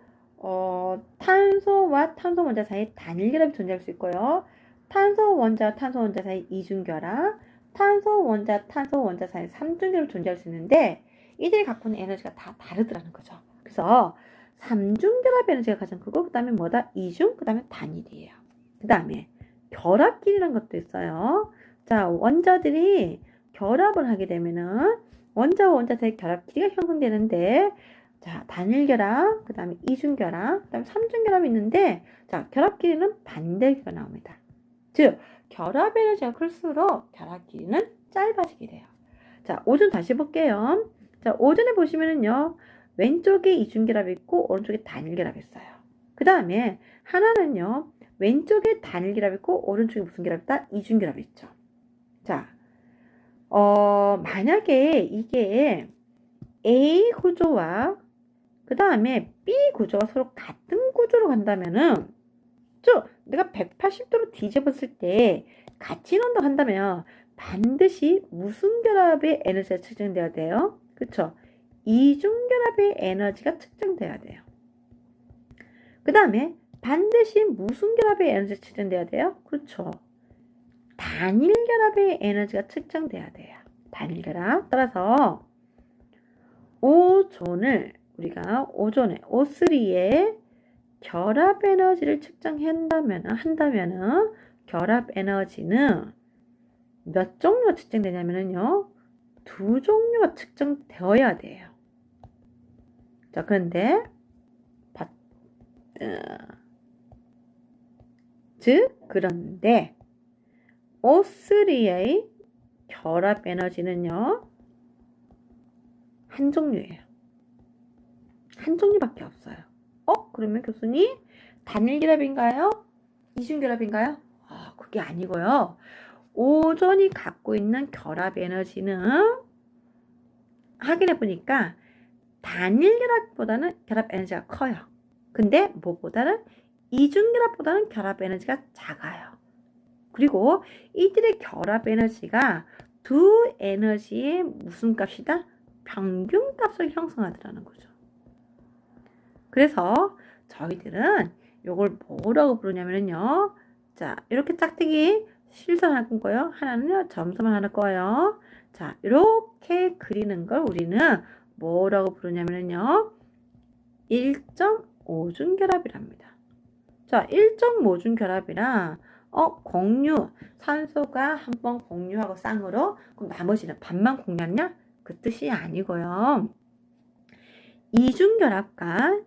탄소와 탄소 원자 사이에 단일 결합이 존재할 수 있고요. 탄소 원자 사이 이중 결합, 탄소 원자 사이 삼중 결합이 존재할 수 있는데 이들이 갖고 있는 에너지가 다 다르더라는 거죠. 그래서 삼중 결합 에너지가 가장 크고 그 다음에 뭐다? 이중, 그 다음에 단일이에요. 그 다음에 결합끼리라는 것도 있어요. 자, 원자들이 결합을 하게 되면은 원자와 원자 사이 결합끼리가 형성되는데 자, 단일 결합, 그 다음에 이중 결합, 그 다음에 삼중 결합이 있는데 자, 결합 길이는 반대가 나옵니다. 즉, 결합 에너지가 클수록 결합 길이는 짧아지게 돼요. 자, 오존 다시 볼게요. 자, 오존에 보시면은요. 왼쪽에 이중 결합이 있고 오른쪽에 단일 결합이 있어요. 그 다음에 하나는요. 왼쪽에 단일 결합이 있고 오른쪽에 무슨 결합이 있다? 이중 결합이 있죠. 자, 만약에 이게 A 구조와 그 다음에 B 구조가 서로 같은 구조로 간다면은, 내가 180도로 뒤집었을 때 같이 넣는다 한다면 반드시 무슨 결합의 에너지가 측정돼야 돼요? 그쵸? 이중결합의 에너지가 측정돼야 돼요. 그 다음에 반드시 무슨 결합의 에너지가 측정돼야 돼요? 그렇죠. 단일결합의 에너지가 측정돼야 돼요. 단일결합. 따라서 오존을 우리가 오존의 O3의 결합 에너지를 측정한다면은 결합 에너지는 몇 종류가 측정되냐면요. 2종류가 측정되어야 돼요. 자, 그런데 그런데 O3의 결합 에너지는요. 한 종류예요. 한 종류밖에 없어요. 그러면 교수님 단일결합인가요? 이중결합인가요? 그게 아니고요. 오존이 갖고 있는 결합 에너지는 확인해 보니까 단일결합보다는 결합 에너지가 커요. 근데 뭐보다는 이중결합보다는 결합 에너지가 작아요. 그리고 이들의 결합 에너지가 두 에너지의 무슨 값이다? 평균값을 형성하더라는 거죠. 그래서 저희들은 이걸 뭐라고 부르냐면요. 자, 이렇게 짝대기 실선할 거예요. 하나는요, 점선만 할 거예요. 자, 이렇게 그리는 걸 우리는 뭐라고 부르냐면요. 1.5중결합이랍니다. 자, 1.5중결합이라 공유, 산소가 한 번 공유하고 쌍으로, 그럼 나머지는 반만 공유하냐? 그 뜻이 아니고요. 이중결합과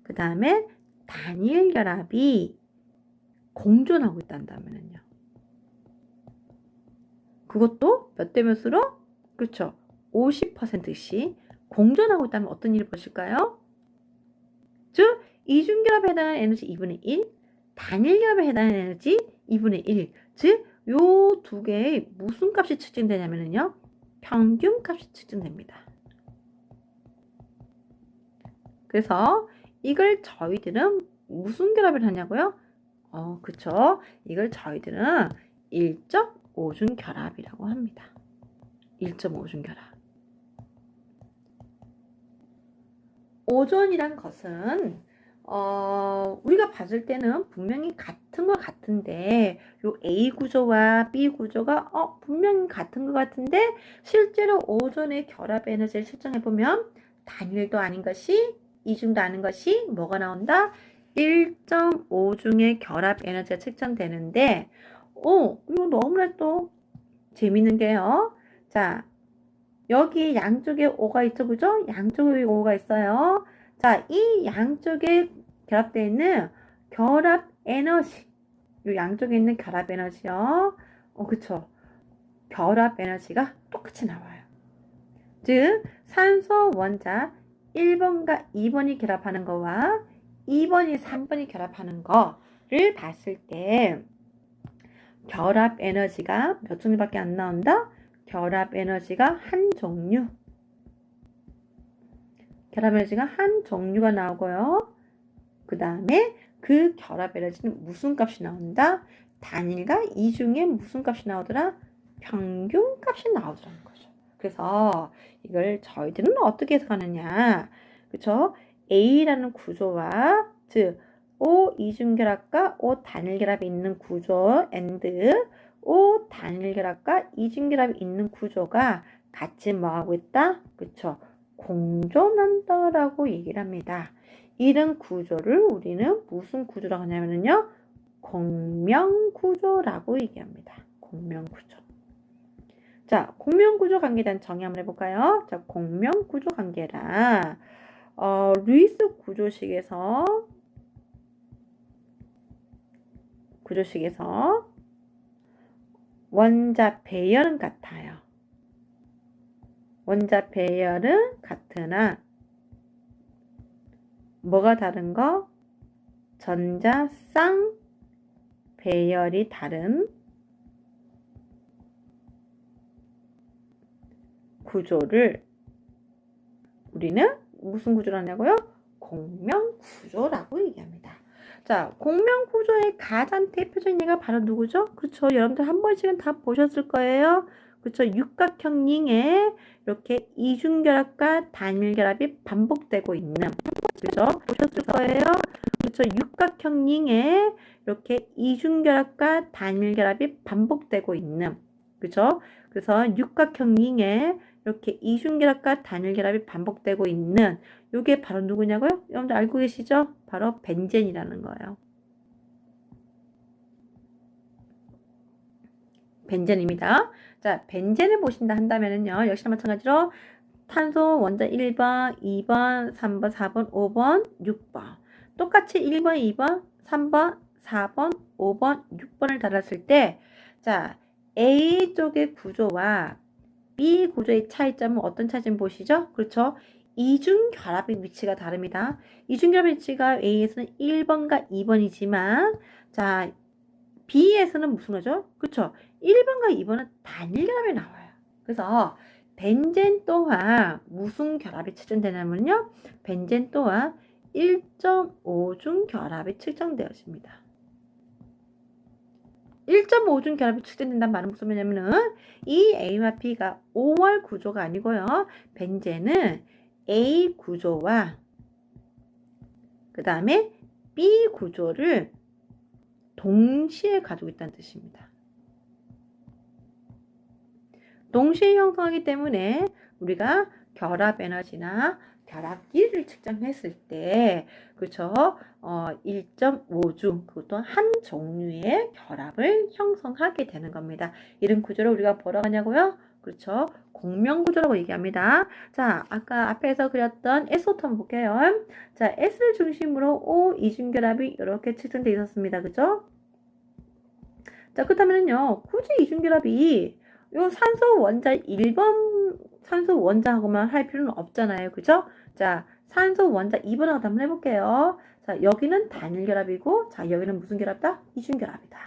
그 다음에 단일결합이 공존하고 있다면요. 그것도 몇 대 몇으로? 그렇죠. 50%씩 공존하고 있다면 어떤 일이 벌어질까요? 즉, 이중결합에 해당하는 에너지 2분의 1, 단일결합에 해당하는 에너지 2분의 1. 즉, 요 두 개의 무슨 값이 측정되냐면요. 평균값이 측정됩니다. 그래서 이걸 저희들은 무슨 결합을 하냐고요? 그쵸. 이걸 저희들은 1.5중 결합이라고 합니다. 1.5중 결합. 오존이란 것은 우리가 봤을 때는 분명히 같은 것 같은데 요 A 구조와 B 구조가 분명히 같은 것 같은데 실제로 오존의 결합 에너지를 측정해보면 단일도 아닌 것이 이중도 아닌 것이 뭐가 나온다? 1.5중의 결합 에너지가 측정되는데 이거 너무나 또 재밌는 게요. 자, 여기 양쪽에 O가 있죠, 그죠? 양쪽에 O가 있어요. 자, 이 양쪽에 결합되어 있는 결합 에너지, 이 양쪽에 있는 결합 에너지요. 그쵸? 결합 에너지가 똑같이 나와요. 즉, 산소 원자 1번과 2번이 결합하는 거와 2번이 3번이 결합하는 거를 봤을 때 결합 에너지가 몇 종류밖에 안 나온다? 결합 에너지가 한 종류. 결합 에너지가 한 종류가 나오고요. 그 다음에 그 결합 에너지는 무슨 값이 나온다? 단일과 이중에 무슨 값이 나오더라? 평균 값이 나오더라는 거죠. 그래서 이걸 저희들은 어떻게 해석하느냐? 그쵸? A라는 구조와 즉 O 이중결합과 O 단일결합이 있는 구조 and O 단일결합과 이중결합이 있는 구조가 같이 뭐하고 있다? 그쵸? 공존한다라고 얘기를 합니다. 이런 구조를 우리는 무슨 구조라고 하냐면요. 공명구조라고 얘기합니다. 공명구조. 자, 공명구조 관계에 대한 정의 한번 해볼까요? 자, 공명구조 관계라 루이스 구조식에서 원자 배열은 같아요. 원자 배열은 같으나 뭐가 다른 거? 전자 쌍 배열이 다른 구조를 우리는 무슨 구조라냐고요? 공명구조라고 얘기합니다. 자, 공명구조의 가장 대표적인 예가 바로 누구죠? 그렇죠. 여러분들 한 번씩은 다 보셨을 거예요. 그렇죠. 육각형 링에 이렇게 이중결합과 단일결합이 반복되고 있는, 그렇죠. 보셨을 거예요. 그렇죠. 육각형 링에 이렇게 이중결합과 단일결합이 반복되고 있는, 그렇죠. 그래서 육각형 링에 이렇게 이중결합과 단일결합이 반복되고 있는 요게 바로 누구냐고요? 여러분들 알고 계시죠? 바로 벤젠이라는 거예요. 벤젠입니다. 자, 벤젠을 보신다 한다면은요, 역시나 마찬가지로 탄소 원자 1번, 2번, 3번, 4번, 5번, 6번. 똑같이 1번, 2번, 3번, 4번, 5번, 6번을 달았을 때, 자, A 쪽의 구조와 B 구조의 차이점은 어떤 차이점 보시죠? 그렇죠? 이중결합의 위치가 다릅니다. 이중결합의 위치가 A에서는 1번과 2번이지만, 자, B에서는 무슨 거죠? 그렇죠? 1번과 2번은 단일결합이 나와요. 그래서 벤젠 또한 무슨 결합이 측정되냐면요. 벤젠 또한 1.5중 결합이 측정되었습니다. 1.5중 결합이 측정된다는 말은 무슨 말이냐면은 이 A와 B가 5월 구조가 아니고요. 벤젠은 A 구조와 그 다음에 B 구조를 동시에 가지고 있다는 뜻입니다. 동시에 형성하기 때문에 우리가 결합 에너지나 결합 길이를 측정했을 때, 그렇죠? 1.5중, 그것도 한 종류의 결합을 형성하게 되는 겁니다. 이런 구조를 우리가 뭐라고 하냐고요? 그렇죠? 공명구조라고 얘기합니다. 자, 아까 앞에서 그렸던 SO2 한번 볼게요. 자, S를 중심으로 O 이중결합이 이렇게 측정되어 있었습니다. 그죠? 자, 그렇다면요, 굳이 이중결합이 요 산소 원자 1번 산소 원자하고만 할 필요는 없잖아요. 그죠? 자, 산소 원자 2번하고 한번 해볼게요. 자, 여기는 단일결합이고, 자, 여기는 무슨 결합이다? 이중결합이다.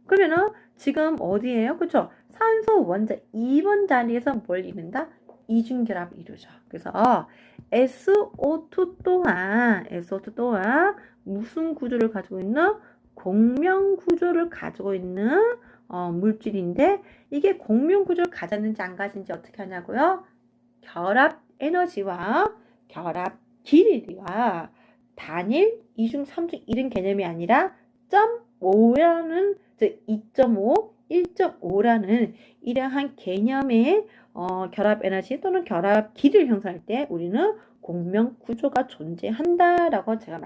그러면은 지금 어디에요? 그쵸? 산소 원자 2번 자리에서 뭘 이룬다? 이중결합을 이루죠. 그래서 SO2 또한 무슨 구조를 가지고 있는? 공명 구조를 가지고 있는 물질인데, 이게 공명 구조를 가졌는지 안 가진지 어떻게 하냐고요? 결합 에너지와 결합 길이와 단일, 2중, 3중 이런 개념이 아니라 0.5라는 2.5, 1.5라는 이러한 개념의 결합 에너지 또는 결합 길이를 형성할 때 우리는 공명 구조가 존재한다라고 제가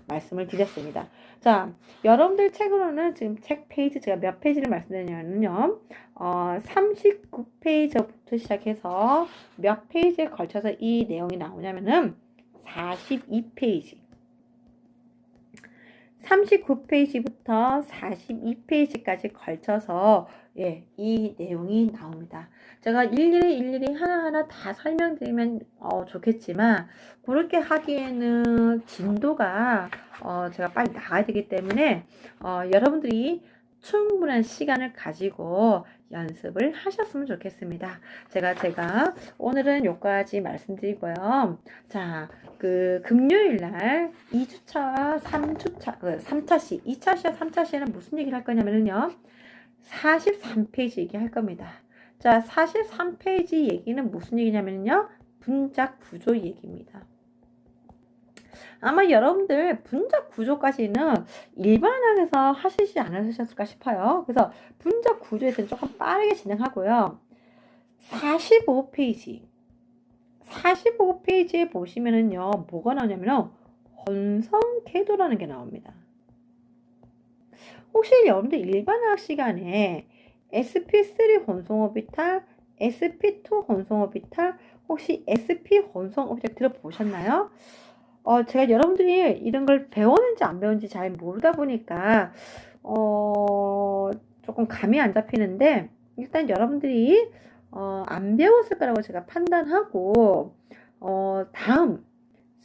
말씀을 드렸습니다. 자, 여러분들 책으로는 지금 책 페이지 제가 몇 페이지를 말씀드리냐면요. 39페이지부터 시작해서 몇 페이지에 걸쳐서 이 내용이 나오냐면은 42페이지. 39페이지부터 42페이지까지 걸쳐서 이 내용이 나옵니다. 제가 일일이 하나하나 다 설명드리면 좋겠지만 그렇게 하기에는 진도가 제가 빨리 나가야 되기 때문에 여러분들이 충분한 시간을 가지고 연습을 하셨으면 좋겠습니다. 제가 오늘은 여기까지 말씀드리고요. 자, 금요일 날 2주차와 3차시, 2차시와 3차시에는 무슨 얘기를 할 거냐면요. 43페이지 얘기할 겁니다. 자, 43페이지 얘기는 무슨 얘기냐면요. 분자 구조 얘기입니다. 아마 여러분들 분자 구조까지는 일반학에서 하시지 않으셨을까 싶어요. 그래서 분자 구조에 대해서 조금 빠르게 진행하고요. 45페이지에 보시면은요, 뭐가 나오냐면요, 혼성궤도라는 게 나옵니다. 혹시 여러분들 일반학 시간에 sp3 혼성오비탈, sp2 혼성오비탈, 혹시 sp 혼성오비탈 들어보셨나요? 제가 여러분들이 이런 걸 배웠는지 안 배웠는지 잘 모르다 보니까 조금 감이 안 잡히는데, 일단 여러분들이 안 배웠을 거라고 제가 판단하고 다음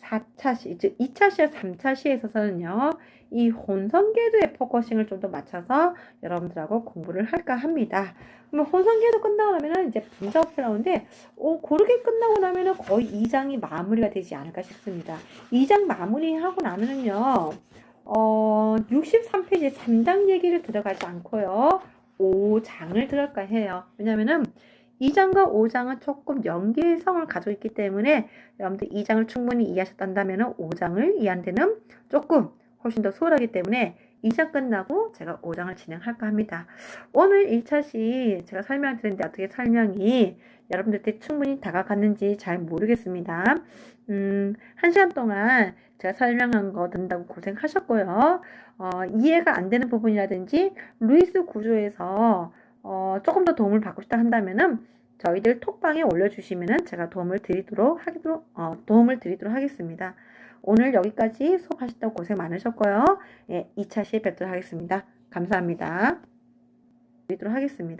4차 시, 즉 2차 시와 3차 시에 있어서는요, 이 혼성계도의 포커싱을 좀 더 맞춰서 여러분들하고 공부를 할까 합니다. 그러면 혼성계도 끝나고 나면은 이제 분자어법이 나오는데, 그렇게 끝나고 나면은 거의 2장이 마무리가 되지 않을까 싶습니다. 2장 마무리하고 나면은요, 63페이지 3장 얘기를 들어가지 않고요, 5장을 들어갈까 해요. 왜냐면은 2장과 5장은 조금 연계성을 가지고 있기 때문에 여러분들 2장을 충분히 이해하셨다면 5장을 이해하는 데는 조금 훨씬 더 수월하기 때문에 2장 끝나고 제가 5장을 진행할까 합니다. 오늘 1차시 제가 설명을 드렸는데 어떻게 설명이 여러분들한테 충분히 다가갔는지 잘 모르겠습니다. 1시간 동안 제가 설명한 거 듣는다고 고생하셨고요. 이해가 안 되는 부분이라든지 루이스 구조에서 조금 더 도움을 받고 싶다 한다면은 저희들 톡방에 올려주시면은 제가 도움을 드리도록 하겠습니다. 오늘 여기까지 수업하셨다고 고생 많으셨고요. 예, 2차 시에 뵙도록 하겠습니다. 감사합니다. 드리도록 하겠습니다.